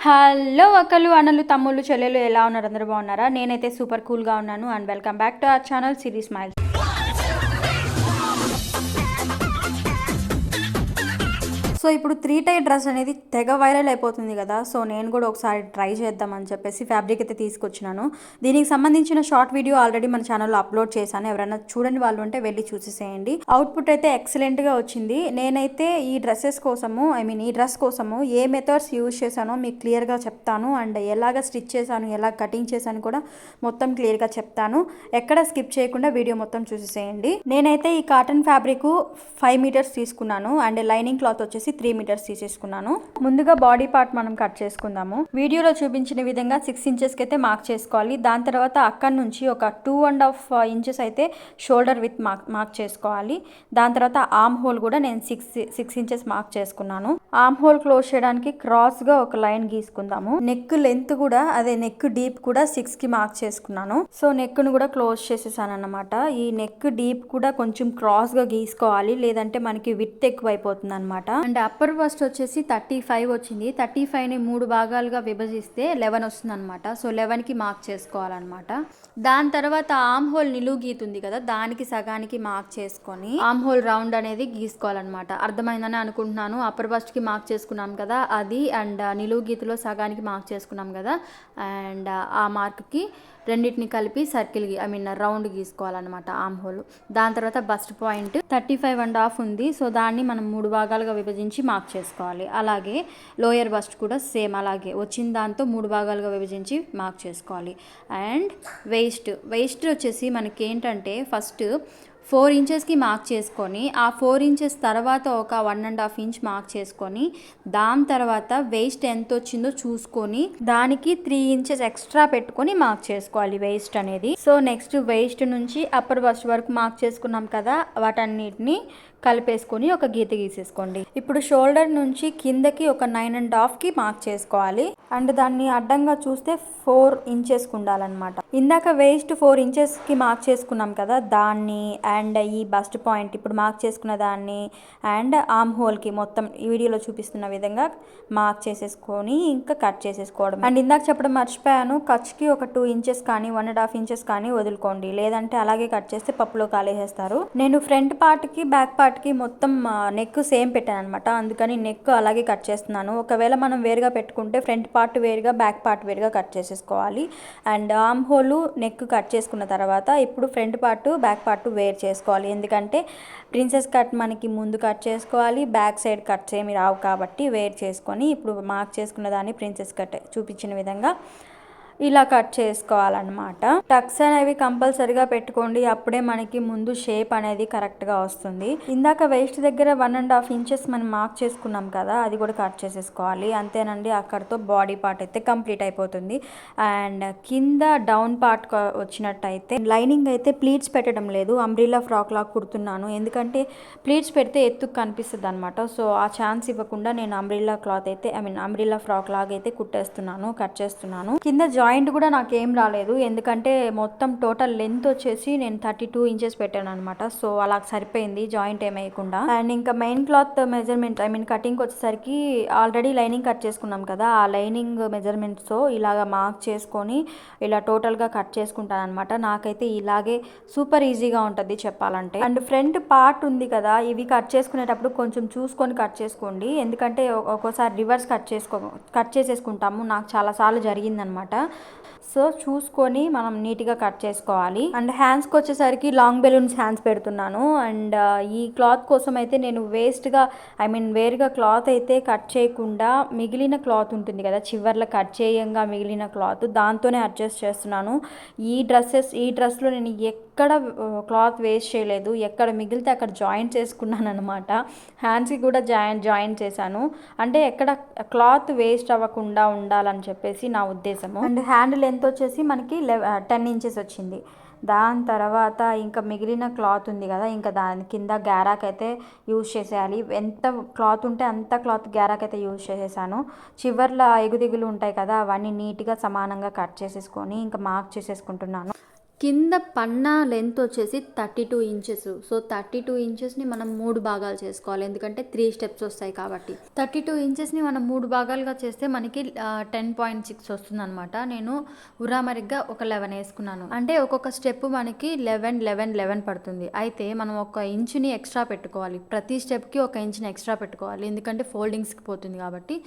Hello అక్కలు అన్నలు తమ్ముళ్ళు చెల్లెలు ఎలా ఉన్నారు? అందరూ బాగున్నారా? నేనైతే సూపర్ కూల్గా ఉన్నాను. And welcome back to our channel Siri smiles. So ఇప్పుడు 3 టై డ్రెస్ అనేది తెగ వైరల్ అయిపోతుంది కదా. సో నేను కూడా ఒకసారి ట్రై చేద్దామని చెప్పేసి ఫ్యాబ్రిక్ అయితే తీసుకొచ్చినాను. దీనికి సంబంధించిన షార్ట్ వీడియో ఆల్రెడీ మన ఛానల్లో అప్లోడ్ చేశాను. ఎవరైనా చూడని వాళ్ళు ఉంటే వెళ్ళి చూసేసేయండి. అవుట్పుట్ అయితే ఎక్సలెంట్గా వచ్చింది. నేనైతే ఈ డ్రెస్సెస్ కోసము ఈ డ్రెస్ కోసము ఏ మెథడ్స్ యూజ్ చేశానో మీకు క్లియర్గా చెప్తాను. అండ్ ఎలాగ స్టిచ్ చేశాను, ఎలా కటింగ్ చేశాను కూడా మొత్తం క్లియర్గా చెప్తాను. ఎక్కడ స్కిప్ చేయకుండా వీడియో మొత్తం చూసేసేయండి. నేనైతే ఈ కాటన్ ఫ్యాబ్రిక్ 5 మీటర్స్ తీసుకున్నాను. అండ్ లైనింగ్ క్లాత్ వచ్చేసి 3 మీటర్స్ తీసేసుకున్నాను. ముందుగా బాడీ పార్ట్ మనం కట్ చేసుకుందాము. వీడియోలో చూపించిన విధంగా 6 ఇంచెస్కి అయితే మార్క్ చేసుకోవాలి. దాని తర్వాత అక్కడి నుంచి ఒక 2.5 ఇంచెస్ అయితే షోల్డర్ విత్ మార్క్ చేసుకోవాలి. దాని తర్వాత ఆర్మ్ హోల్ కూడా నేను 6 ఇంచెస్ మార్క్ చేసుకున్నాను. ఆర్మ్ హోల్ క్లోజ్ చేయడానికి క్రాస్గా ఒక లైన్ గీసుకుందాము. నెక్ లెంత్ కూడా నెక్ డీప్ కూడా 6కి మార్క్ చేసుకున్నాను. సో నెక్ను కూడా క్లోజ్ చేసేసాను అన్నమాట. ఈ నెక్ డీప్ కూడా కొంచెం క్రాస్గా గీసుకోవాలి, లేదంటే మనకి విడ్త్ ఎక్కువ అయిపోతుంది అనమాట. అండ్ అప్పర్ బస్ట్ వచ్చేసి 35 వచ్చింది. 35ని 3 భాగాలుగా విభజిస్తే 11 వస్తుంది అనమాట. సో 11కి మార్క్ చేసుకోవాలన్నమాట. దాని తర్వాత ఆర్మ్ హోల్ నిలువు గీతుంది కదా, దానికి సగానికి మార్క్ చేసుకొని ఆర్మ్ హోల్ రౌండ్ అనేది గీసుకోవాలన్నమాట. అర్థమైందని అనుకుంటున్నాను. అప్పర్ బస్ట్కి మార్క్ చేసుకున్నాం కదా అది, అండ్ నిలువు గీతలో సగానికి మార్క్ చేసుకున్నాం కదా, అండ్ ఆ మార్క్కి రెండింటిని కలిపి సర్కిల్ రౌండ్ గీసుకోవాలన్నమాట ఆర్మ్ హోల్. దాని తర్వాత బస్ట్ పాయింట్ 35.5 ఉంది. సో దాన్ని మనం 3 భాగాలుగా విభజించి మార్క్ చేసుకోవాలి. అలాగే లోయర్ బస్ట్ కూడా సేమ్ అలాగే వచ్చిన దాంతో 3 భాగాలుగా విభజించి మార్క్ చేసుకోవాలి. అండ్ వెయిస్ట్ వచ్చేసి మనకి ఏంటంటే ఫస్ట్ 4 ఇంచెస్కి మార్క్ చేసుకొని ఆ 4 ఇంచెస్ తర్వాత ఒక 1.5 ఇంచ్ మార్క్ చేసుకొని దాని తర్వాత వెయిస్ట్ ఎంత వచ్చిందో చూసుకొని దానికి 3 ఇంచెస్ ఎక్స్ట్రా పెట్టుకొని మార్క్ చేసుకోవాలి వెయిస్ట్ అనేది. సో నెక్స్ట్ వెయిస్ట్ నుంచి అప్పర్ బస్ట్ వరకు మార్క్ చేసుకున్నాం కదా, వాటన్నిటిని కలిపేసుకొని ఒక గీత గీసేసుకోండి. ఇప్పుడు షోల్డర్ నుంచి కిందకి ఒక 9.5కి మార్క్ చేసుకోవాలి. అండ్ దాన్ని అడ్డంగా చూస్తే 4 ఇంచెస్కి ఉండాలన్నమాట. ఇందాక వెయిస్ట్ 4 ఇంచెస్కి మార్క్ చేసుకున్నాం కదా, దాన్ని అండ్ ఈ బస్ట్ పాయింట్ ఇప్పుడు మార్క్ చేసుకున్న దాన్ని అండ్ ఆర్మ్ హోల్కి మొత్తం ఈ వీడియోలో చూపిస్తున్న విధంగా మార్క్ చేసేసుకొని ఇంకా కట్ చేసేసుకోవడం. అండ్ ఇందాక చెప్పడం మర్చిపోయాను, ఖర్చుకి ఒక 2 ఇంచెస్ కానీ 1.5 ఇంచెస్ కానీ వదులుకోండి, లేదంటే అలాగే కట్ చేస్తే పప్పులో కాలేసేస్తారు. నేను ఫ్రంట్ పార్ట్కి బ్యాక్ పార్ట్కి మొత్తం నెక్ సేమ్ పెట్టాను అనమాట. అందుకని నెక్ అలాగే కట్ చేస్తున్నాను. ఒకవేళ మనం వేరుగా పెట్టుకుంటే ఫ్రంట్ పార్ట్ వేరుగా బ్యాక్ పార్ట్ వేరుగా కట్ చేసేసుకోవాలి. And arm whole neck cut చేసుకున్న తర్వాత ఇప్పుడు ఫ్రంట్ పార్ట్ బ్యాక్ పార్ట్ వేరు చేసుకోవాలి. ఎందుకంటే ప్రిన్సెస్ కట్ మనకి ముందు కట్ చేసుకోవాలి, బ్యాక్ సైడ్ కట్స్ ఏమి రావు కాబట్టి వేరు చేసుకొని ఇప్పుడు మార్క్ చేసుకున్న దాన్ని ప్రిన్సెస్ కట్ చూపించిన విధంగా ఇలా కట్ చేసుకోవాలన్నమాట. టక్స్ అనేవి కంపల్సరీగా పెట్టుకోండి, అప్పుడే మనకి ముందు షేప్ అనేది కరెక్ట్గా వస్తుంది. ఇందాక వేస్ట్ దగ్గర 1.5 ఇంచెస్ మనం మార్క్ చేసుకున్నాం కదా, అది కూడా కట్ చేసేసుకోవాలి. అంతేనండి, అక్కడితో బాడీ పార్ట్ అయితే కంప్లీట్ అయిపోతుంది. అండ్ కింద డౌన్ పార్ట్ వచ్చినట్టయితే లైనింగ్ అయితే ప్లీట్స్ పెట్టడం లేదు, అంబ్రిల్లా ఫ్రాక్ లాగా కుడుతున్నాను. ఎందుకంటే ప్లీట్స్ పెడితే ఎత్తుకు కనిపిస్తుంది అనమాట. సో ఆ ఛాన్స్ ఇవ్వకుండా నేను అంబ్రిల్లా క్లాత్ అయితే అంబ్రిల్లా ఫ్రాక్ లాగా అయితే కుట్టేస్తున్నాను, కట్ చేస్తున్నాను. కింద జాయింట్ కూడా నాకేం రాలేదు, ఎందుకంటే మొత్తం టోటల్ లెంత్ వచ్చేసి నేను 32 ఇంచెస్ పెట్టాను అనమాట. సో అలా సరిపోయింది జాయింట్ ఏమేయకుండా. అండ్ ఇంకా మెయిన్ క్లాత్ మెజర్మెంట్ కటింగ్ వచ్చేసరికి ఆల్రెడీ లైనింగ్ కట్ చేసుకున్నాం కదా, ఆ లైనింగ్ మెజర్మెంట్స్తో ఇలాగ మార్క్ చేసుకొని ఇలా టోటల్గా కట్ చేసుకుంటాను అనమాట. నాకైతే ఇలాగే సూపర్ ఈజీగా ఉంటుంది చెప్పాలంటే. అండ్ ఫ్రంట్ పార్ట్ ఉంది కదా, ఇవి కట్ చేసుకునేటప్పుడు కొంచెం చూసుకొని కట్ చేసుకోండి, ఎందుకంటే ఒక్కోసారి రివర్స్ కట్ చేసేసుకుంటాము. నాకు చాలాసార్లు జరిగిందనమాట. సో చూసుకొని మనం నీట్గా కట్ చేసుకోవాలి. అండ్ హ్యాండ్స్కి వచ్చేసరికి లాంగ్ బెలూన్స్ హ్యాండ్స్ పెడుతున్నాను. అండ్ ఈ క్లాత్ కోసం అయితే నేను వేరుగా క్లాత్ అయితే కట్ చేయకుండా మిగిలిన క్లాత్ ఉంటుంది కదా, చివర్లో కట్ చేయంగా మిగిలిన క్లాత్ దాంతోనే అడ్జస్ట్ చేస్తున్నాను. ఈ డ్రెస్లో నేను ఎక్కడ క్లాత్ వేస్ట్ చేయలేదు, ఎక్కడ మిగిలితే అక్కడ జాయింట్ చేసుకున్నాను అనమాట. హ్యాండ్స్కి కూడా జాయింట్ చేశాను, అంటే ఎక్కడ క్లాత్ వేస్ట్ అవ్వకుండా ఉండాలని చెప్పేసి నా ఉద్దేశము. అండ్ హ్యాండ్ లెంత్ వచ్చేసి మనకి 10 ఇంచెస్ వచ్చింది. దాని తర్వాత ఇంకా మిగిలిన క్లాత్ ఉంది కదా, ఇంకా దాని కింద గ్యారాక్ అయితే యూజ్ చేసేయాలి. ఎంత క్లాత్ ఉంటే అంత క్లాత్ గ్యారాక్ అయితే యూజ్ చేసేసాను. చివర్ల ఎగుదిగులు ఉంటాయి కదా, అవన్నీ నీట్గా సమానంగా కట్ చేసేసుకొని ఇంకా మార్క్ చేసేసుకుంటున్నాను. కింద పన్నా లెంత్ వచ్చేసి 32 ఇంచెస్. సో 32 ఇంచెస్ని మనం 3 భాగాలు చేసుకోవాలి, ఎందుకంటే 3 స్టెప్స్ వస్తాయి కాబట్టి. 32 ఇంచెస్ని మనం 3 భాగాలుగా చేస్తే మనకి 10.6 వస్తుంది అనమాట. నేను ఉరామరిగ్గా ఒక 11 వేసుకున్నాను, అంటే ఒక్కొక్క స్టెప్ మనకి 11 పడుతుంది. అయితే మనం ఒక ఇంచుని ఎక్స్ట్రా పెట్టుకోవాలి, ప్రతి స్టెప్కి ఒక ఇంచుని ఎక్స్ట్రా పెట్టుకోవాలి, ఎందుకంటే ఫోల్డింగ్స్కి పోతుంది కాబట్టి.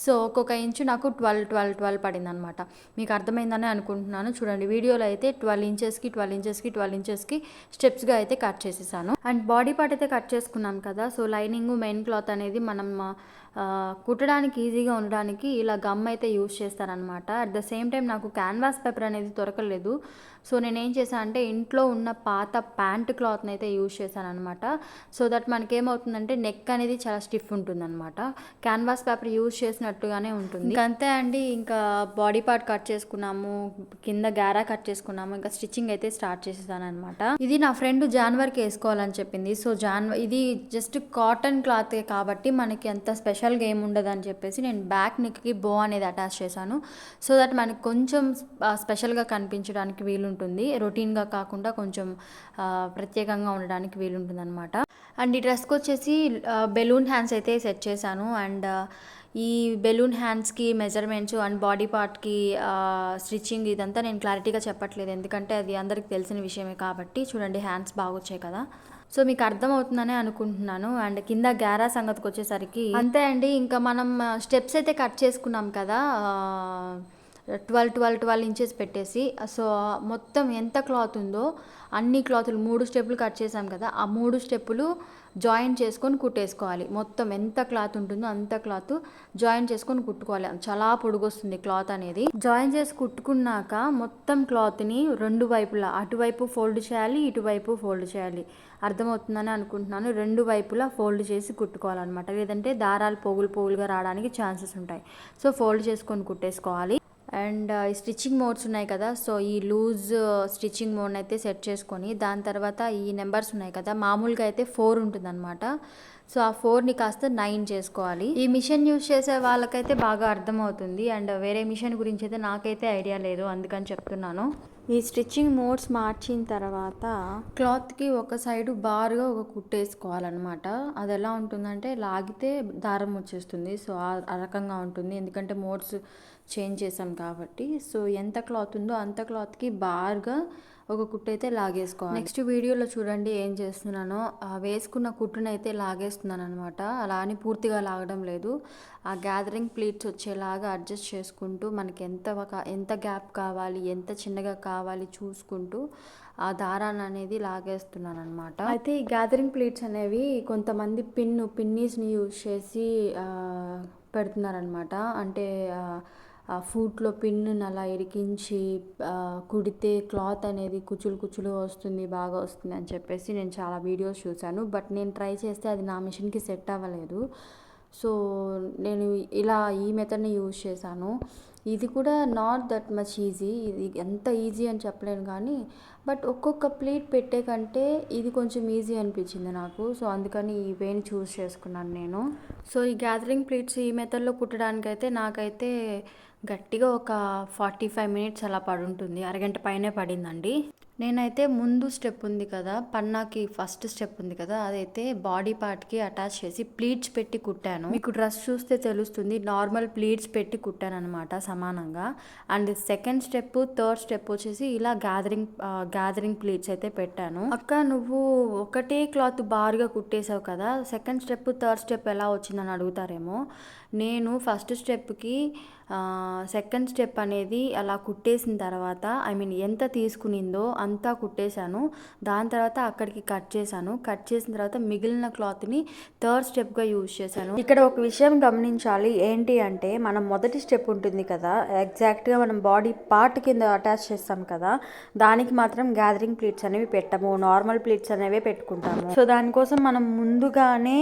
సో ఒక్కొక్క ఇంచు నాకు 12 పడింది అనమాట. మీకు అర్థమైందని అనుకుంటున్నాను. చూడండి, వీడియోలో అయితే 12 ఇంచెస్కి స్టెప్స్గా అయితే కట్ చేసేసాను. అండ్ బాడీ పార్ట్ అయితే కట్ చేసుకున్నాం కదా. సో లైనింగ్ మెయిన్ క్లాత్ అనేది మనం కుట్టడానికి ఈజీగా ఉండడానికి ఇలా గమ్ అయితే యూజ్ చేస్తారనమాట. అట్ ద సేమ్ టైం నాకు క్యాన్వాస్ పేపర్ అనేది దొరకలేదు. సో నేనేం చేశాను అంటే ఇంట్లో ఉన్న పాత ప్యాంట్ క్లాత్ని అయితే యూజ్ చేశాను అనమాట. సో దట్ మనకేమవుతుందంటే నెక్ అనేది చాలా స్టిఫ్ ఉంటుంది అనమాట. క్యాన్వాస్ పేపర్ యూజ్ చేసినట్టుగానే ఉంటుంది. ఇంకా అంతే అండి, ఇంకా బాడీ పార్ట్ కట్ చేసుకున్నాము, కింద గారా కట్ చేసుకున్నాము, ఇంకా స్టిచ్చింగ్ అయితే స్టార్ట్ చేసేసాను అనమాట. ఇది నా ఫ్రెండ్ జాన్వర్కి వేసుకోవాలని చెప్పింది. సో ఇది జస్ట్ కాటన్ క్లాత్ కాబట్టి మనకి అంత స్పెషల్గా ఏమి ఉండదు అని చెప్పేసి నేను బ్యాక్ నెక్కి బో అనేది అటాచ్ చేశాను. సో దట్ మనకి కొంచెం స్పెషల్గా కనిపించడానికి వీలుంటుంది, రొటీన్గా కాకుండా కొంచెం ప్రత్యేకంగా ఉండడానికి వీలుంటుంది అనమాట. అండ్ ఈ డ్రెస్కి వచ్చేసి బెలూన్ హ్యాండ్స్ అయితే సెట్ చేశాను. అండ్ ఈ బెలూన్ హ్యాండ్స్కి మెజర్మెంట్స్ అండ్ బాడీ పార్ట్కి స్టిచ్చింగ్ ఇదంతా నేను క్లారిటీగా చెప్పట్లేదు, ఎందుకంటే అది అందరికి తెలిసిన విషయమే కాబట్టి. చూడండి, హ్యాండ్స్ బాగా వచ్చాయి కదా. సో మీకు అర్థమవుతుందనే అనుకుంటున్నాను. అండ్ కింద గారా సంగతికి వచ్చేసరికి అంతే అండి. ఇంకా మనం స్టెప్స్ అయితే కట్ చేసుకున్నాం కదా, 12 ఇంచెస్ పెట్టేసి. సో మొత్తం ఎంత క్లాత్ ఉందో అన్ని క్లాతులు 3 స్టెప్పులు కట్ చేసాం కదా, ఆ 3 స్టెప్పులు జాయిన్ చేసుకొని కుట్టేసుకోవాలి. మొత్తం ఎంత క్లాత్ ఉంటుందో అంత క్లాత్ జాయిన్ చేసుకొని కుట్టుకోవాలి. చాలా పొడుగు వస్తుంది క్లాత్ అనేది. జాయిన్ చేసి కుట్టుకున్నాక మొత్తం క్లాత్ని 2 వైపులా, అటువైపు ఫోల్డ్ చేయాలి, ఇటువైపు ఫోల్డ్ చేయాలి. అర్థమవుతుందని అనుకుంటున్నాను. 2 వైపులా ఫోల్డ్ చేసి కుట్టుకోవాలన్నమాట, లేదంటే దారాలు పోగులుగా రావడానికి ఛాన్సెస్ ఉంటాయి. సో ఫోల్డ్ చేసుకొని కుట్టేసుకోవాలి. అండ్ ఈ స్టిచ్చింగ్ మోడ్స్ ఉన్నాయి కదా, సో ఈ లూజ్ స్టిచ్చింగ్ మోడ్ అయితే సెట్ చేసుకొని దాని తర్వాత ఈ నెంబర్స్ ఉన్నాయి కదా, మామూలుగా అయితే 4 ఉంటుందన్నమాట. సో ఆ 4ని కాస్త 9 చేసుకోవాలి. ఈ మిషన్ యూజ్ చేసే వాళ్ళకైతే బాగా అర్థమవుతుంది. అండ్ వేరే మిషన్ గురించి అయితే నాకైతే ఐడియా లేదు, అందుకని చెప్తున్నాను. ఈ స్టిచ్చింగ్ మోడ్స్ మార్చిన తర్వాత క్లాత్కి ఒక సైడు బారుగా ఒక కుట్టేసుకోవాలన్నమాట. అది ఎలా ఉంటుందంటే లాగితే దారం వచ్చేస్తుంది. సో ఆ రకంగా ఉంటుంది, ఎందుకంటే మోడ్స్ చేంజ్ చేసాం కాబట్టి. సో ఎంత క్లాత్ ఉందో అంత క్లాత్కి బారుగా ఒక కుట్టు అయితే లాగేసుకోవాలి. నెక్స్ట్ వీడియోలో చూడండి ఏం చేస్తున్నానో, వేసుకున్న కుట్టును అయితే లాగేస్తున్నాను అనమాట. అలా అని పూర్తిగా లాగడం లేదు, ఆ గ్యాదరింగ్ ప్లీట్స్ వచ్చేలాగా అడ్జస్ట్ చేసుకుంటూ మనకి ఎంత గ్యాప్ కావాలి, ఎంత చిన్నగా కావాలి చూసుకుంటూ ఆ దారాన్ని అనేది లాగేస్తున్నాను అనమాట. అయితే ఈ గ్యాదరింగ్ ప్లీట్స్ అనేవి కొంతమంది పిన్నీస్ని యూజ్ చేసి పెడుతున్నారనమాట. అంటే ఫూట్లో పిన్ను అలా ఇరికించి కుడితే క్లాత్ అనేది కుచ్చులు వస్తుంది, బాగా వస్తుంది అని చెప్పేసి నేను చాలా వీడియోస్ చూశాను. బట్ నేను ట్రై చేస్తే అది నా మిషన్కి సెట్ అవ్వలేదు. సో నేను ఇలా ఈ మెథడ్ని యూజ్ చేశాను. ఇది కూడా నాట్ దట్ మచ్ ఈజీ, ఇది ఎంత ఈజీ అని చెప్పలేను కానీ, బట్ ఒక్కొక్క ప్లేట్ పెట్టే కంటే ఇది కొంచెం ఈజీ అనిపించింది నాకు. సో అందుకని ఈ వేని చూస్ చేసుకున్నాను నేను. సో ఈ గ్యాదరింగ్ ప్లేట్స్ ఈ మెథడ్లో కుట్టడానికైతే నాకైతే గట్టిగా ఒక 45 మినిట్స్ అలా పడుంటుంది, అరగంట పైనే పడిందండి. నేనైతే ముందు స్టెప్ ఉంది కదా, పన్నాకి ఫస్ట్ స్టెప్ ఉంది కదా, అదైతే బాడీ పార్ట్కి అటాచ్ చేసి ప్లీట్స్ పెట్టి కుట్టాను. మీకు డ్రెస్ చూస్తే తెలుస్తుంది, నార్మల్ ప్లీట్స్ పెట్టి కుట్టాను అనమాట సమానంగా. And second step, third step వచ్చేసి ఇలా గ్యాదరింగ్ ప్లీట్స్ అయితే పెట్టాను. అక్క నువ్వు ఒకటే క్లాత్ బారుగా కుట్టేసావు కదా, సెకండ్ స్టెప్ థర్డ్ స్టెప్ ఎలా వచ్చిందని అడుగుతారేమో. నేను ఫస్ట్ స్టెప్కి సెకండ్ స్టెప్ అనేది అలా కుట్టేసిన తర్వాత, ఎంత తీసుకునిందో అంతా కుట్టేశాను. దాని తర్వాత అక్కడికి కట్ చేశాను. కట్ చేసిన తర్వాత మిగిలిన క్లాత్ని థర్డ్ స్టెప్గా యూజ్ చేశాను. ఇక్కడ ఒక విషయం గమనించాలి, ఏంటి అంటే మనం మొదటి స్టెప్ ఉంటుంది కదా, ఎగ్జాక్ట్గా మనం బాడీ పార్ట్ కింద అటాచ్ చేస్తాం కదా, దానికి మాత్రం గ్యాదరింగ్ ప్లీట్స్ అనేవి పెట్టము, నార్మల్ ప్లీట్స్ అనేవి పెట్టుకుంటాము. సో దానికోసం మనం ముందుగానే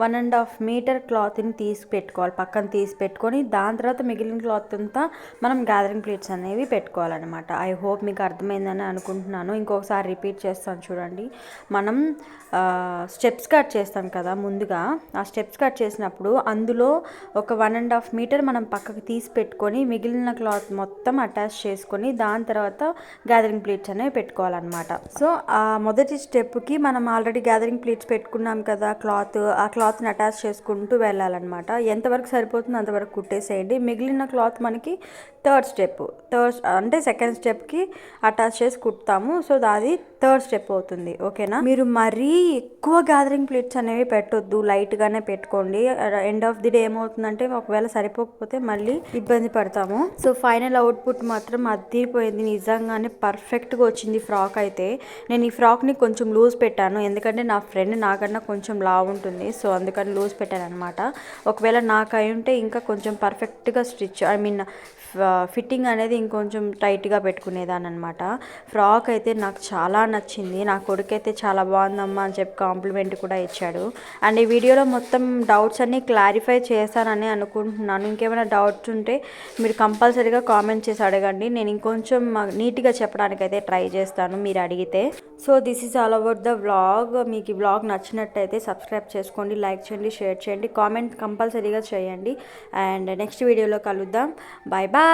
1.5 మీటర్ క్లాత్ని తీసి పెట్టుకోవాలి, పక్కన తీసి పెట్టుకొని దాని తర్వాత మిగిలిన మిగిలిన క్లాత్ అంతా మనం గ్యాదరింగ్ ప్లేట్స్ అనేవి పెట్టుకోవాలన్నమాట. ఐ హోప్ మీకు అర్థమైందని అనుకుంటున్నాను. ఇంకొకసారి రిపీట్ చేస్తాను చూడండి. మనం స్టెప్స్ కట్ చేస్తాం కదా ముందుగా, ఆ స్టెప్స్ కట్ చేసినప్పుడు అందులో ఒక 1.5 మీటర్ మనం పక్కకు తీసి పెట్టుకొని మిగిలిన క్లాత్ మొత్తం అటాచ్ చేసుకొని దాని తర్వాత గ్యాదరింగ్ ప్లేట్స్ అనేవి పెట్టుకోవాలన్నమాట. సో ఆ మొదటి స్టెప్కి మనం ఆల్రెడీ గ్యాదరింగ్ ప్లేట్స్ పెట్టుకున్నాం కదా ఆ క్లాత్ని అటాచ్ చేసుకుంటూ వెళ్ళాలన్నమాట. ఎంతవరకు సరిపోతుందో అంతవరకు కుట్టేసేయండి. మిగిలిన క్లాత్ మనకి సెకండ్ స్టెప్కి అటాచ్ చేసి కుడతాము. సో అది థర్డ్ స్టెప్ అవుతుంది. ఓకేనా? మీరు మరీ ఎక్కువ గ్యాదరింగ్ ప్లేట్స్ అనేవి పెట్టొద్దు, లైట్గానే పెట్టుకోండి. ఎండ్ ఆఫ్ ది డే ఏమవుతుందంటే ఒకవేళ సరిపోకపోతే మళ్ళీ ఇబ్బంది పడతాము. సో ఫైనల్ అవుట్పుట్ మాత్రం అదిరిపోయింది, నిజంగానే పర్ఫెక్ట్గా వచ్చింది ఫ్రాక్ అయితే. నేను ఈ ఫ్రాక్ని కొంచెం లూజ్ పెట్టాను, ఎందుకంటే నా ఫ్రెండ్ నాకన్నా కొంచెం లావు ఉంటుంది. సో అందుకని లూజ్ పెట్టాను అనమాట. ఒకవేళ నాకు అయి ఉంటే ఇంకా కొంచెం పర్ఫెక్ట్గా ఫిట్టింగ్ అనేది ఇంకొంచెం టైట్గా పెట్టుకునేదాన్ని అనమాట. ఫ్రాక్ అయితే నాకు చాలా నచ్చింది. నా కొడుకు అయితే చాలా బాగుందమ్మా అని చెప్పి కాంప్లిమెంట్ కూడా ఇచ్చాడు. అండ్ ఈ వీడియోలో మొత్తం డౌట్స్ అన్నీ క్లారిఫై చేశానని అనుకుంటున్నాను. ఇంకేమైనా డౌట్స్ ఉంటే మీరు కంపల్సరీగా కామెంట్ చేసి అడగండి. నేను ఇంకొంచెం నీట్గా చెప్పడానికైతే ట్రై చేస్తాను మీరు అడిగితే. So this is all about the vlog. మీకు ఈ వ్లాగ్ నచ్చినట్టయితే సబ్స్క్రైబ్ చేసుకోండి, లైక్ చేయండి, షేర్ చేయండి, కామెంట్ కంపల్సరీగా చేయండి. అండ్ నెక్స్ట్ వీడియోలో కలుద్దాం. Bye bye.